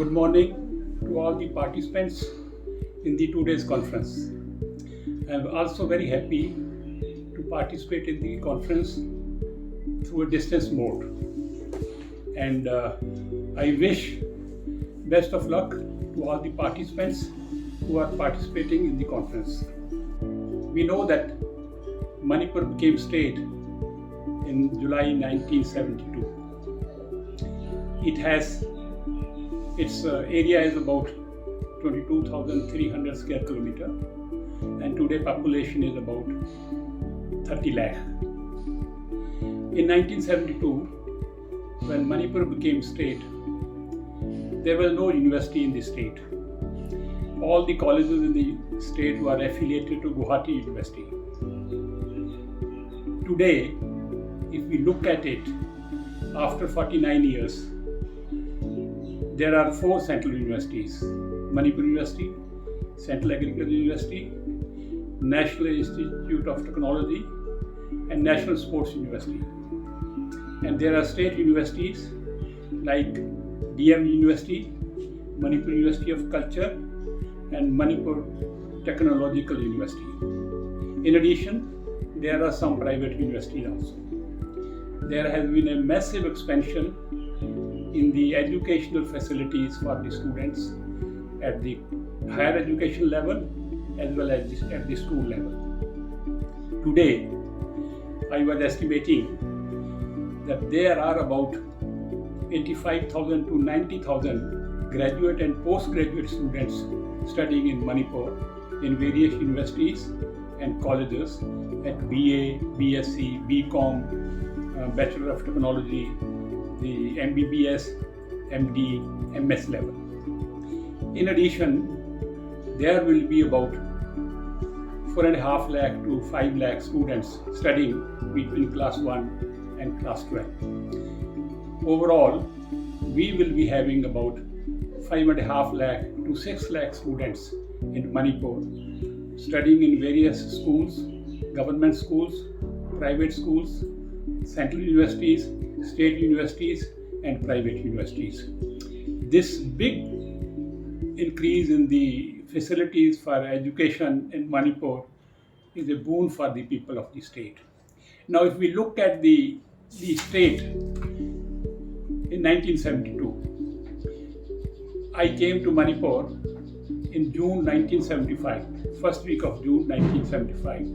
Good morning to all the participants in the today's conference. I am also very happy to participate in the conference through a distance mode. And I wish best of luck to all the participants who are participating in the conference. We know that Manipur became state in July 1972. Its area is about 22,300 square kilometer, and today population is about 30 lakh. In 1972, when Manipur became state, there was no university in the state. All the colleges in the state were affiliated to Guwahati University. Today, if we look at it, after 49 years, there are 4 central universities: Manipur University, Central Agricultural University, National Institute of Technology, and National Sports University. And there are state universities like DM University, Manipur University of Culture, and Manipur Technological University. In addition, there are some private universities also. There has been a massive expansion in the educational facilities for the students at the higher education level as well as at the school level. Today, I was estimating that there are about 85,000 to 90,000 graduate and postgraduate students studying in Manipur in various universities and colleges at BA, BSc, BCom, Bachelor of Technology, the MBBS, MD, MS level. In addition, there will be about 4.5 lakh to 5 lakh students studying between class 1 and class 12. Overall, we will be having about 5.5 lakh to 6 lakh students in Manipur studying in various schools, government schools, private schools, central universities, state universities, and private universities. This big increase in the facilities for education in Manipur is a boon for the people of the state. Now, if we look at the state in 1972, I came to Manipur in June 1975, first week of June 1975.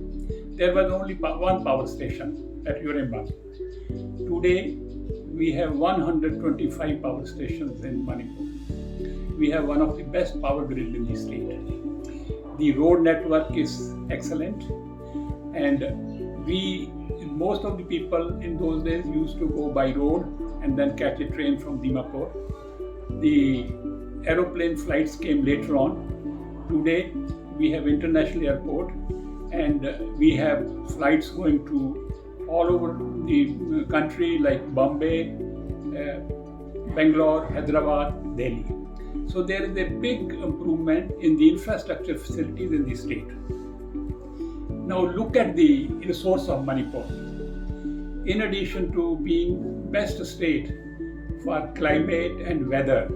There was only one power station at Urembang. Today, we have 125 power stations in Manipur. We have one of the best power grids in the state. The road network is excellent, and most of the people in those days used to go by road and then catch a train from Dimapur. The aeroplane flights came later on. Today, we have international airport, and we have flights going to all over the country like Bombay, Bangalore, Hyderabad, Delhi. So there is a big improvement in the infrastructure facilities in the state. Now look at the resource of Manipur. In addition to being best state for climate and weather,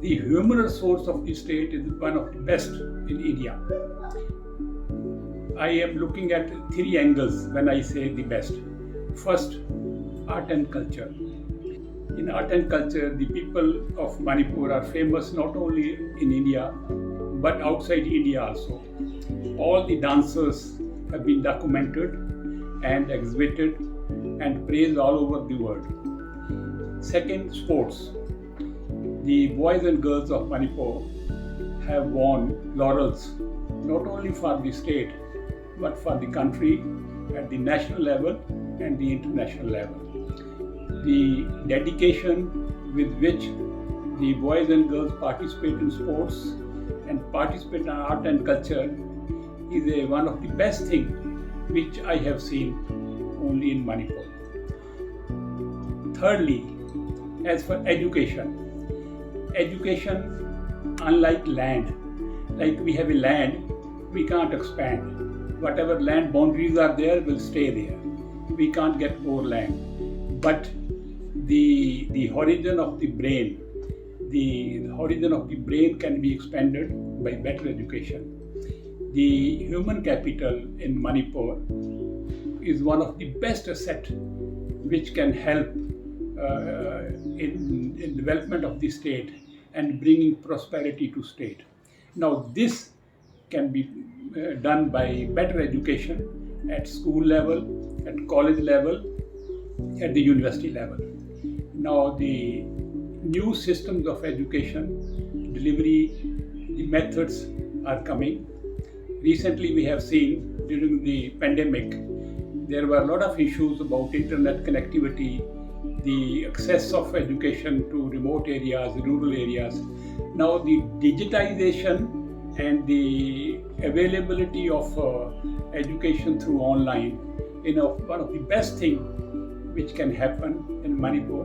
the human resource of the state is one of the best in India. I am looking at 3 angles when I say the best. First, art and culture. In art and culture, the people of Manipur are famous not only in India, but outside India also. All the dancers have been documented and exhibited and praised all over the world. Second, sports. The boys and girls of Manipur have won laurels not only for the state, but for the country at the national level and the international level. The dedication with which the boys and girls participate in sports and participate in art and culture is one of the best things which I have seen only in Manipur. Thirdly, as for education, unlike land, like we have a land, we can't expand. Whatever land boundaries are there will stay there. We can't get more land. But the horizon of the brain, the horizon of the brain can be expanded by better education. The human capital in Manipur is one of the best assets which can help in development of the state and bringing prosperity to state. Now this can be done by better education at school level, at college level, at the university level. Now the new systems of education, delivery, the methods are coming. Recently we have seen during the pandemic, there were a lot of issues about internet connectivity, the access of education to remote areas, rural areas. Now the digitization and the availability of education through online, one of the best things which can happen in Manipur,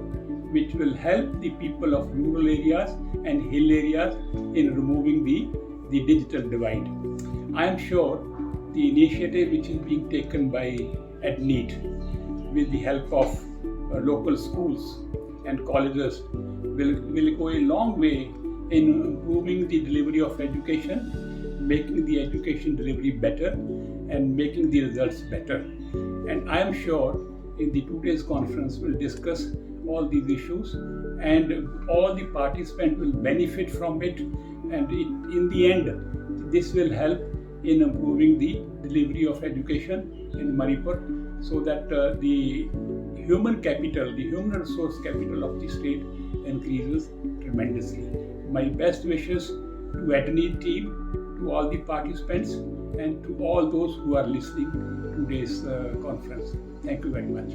which will help the people of rural areas and hill areas in removing the digital divide. I am sure the initiative which is being taken by ADNEET with the help of local schools and colleges will go a long way in improving the delivery of education, making the education delivery better and making the results better. And I am sure in the 2 days conference we'll discuss all these issues and all the participants will benefit from it, and in the end this will help in improving the delivery of education in Manipur, so that the human capital, the human resource capital of the state increases tremendously. My best wishes to ADNEET team, to all the participants, and to all those who are listening to today's conference. Thank you very much.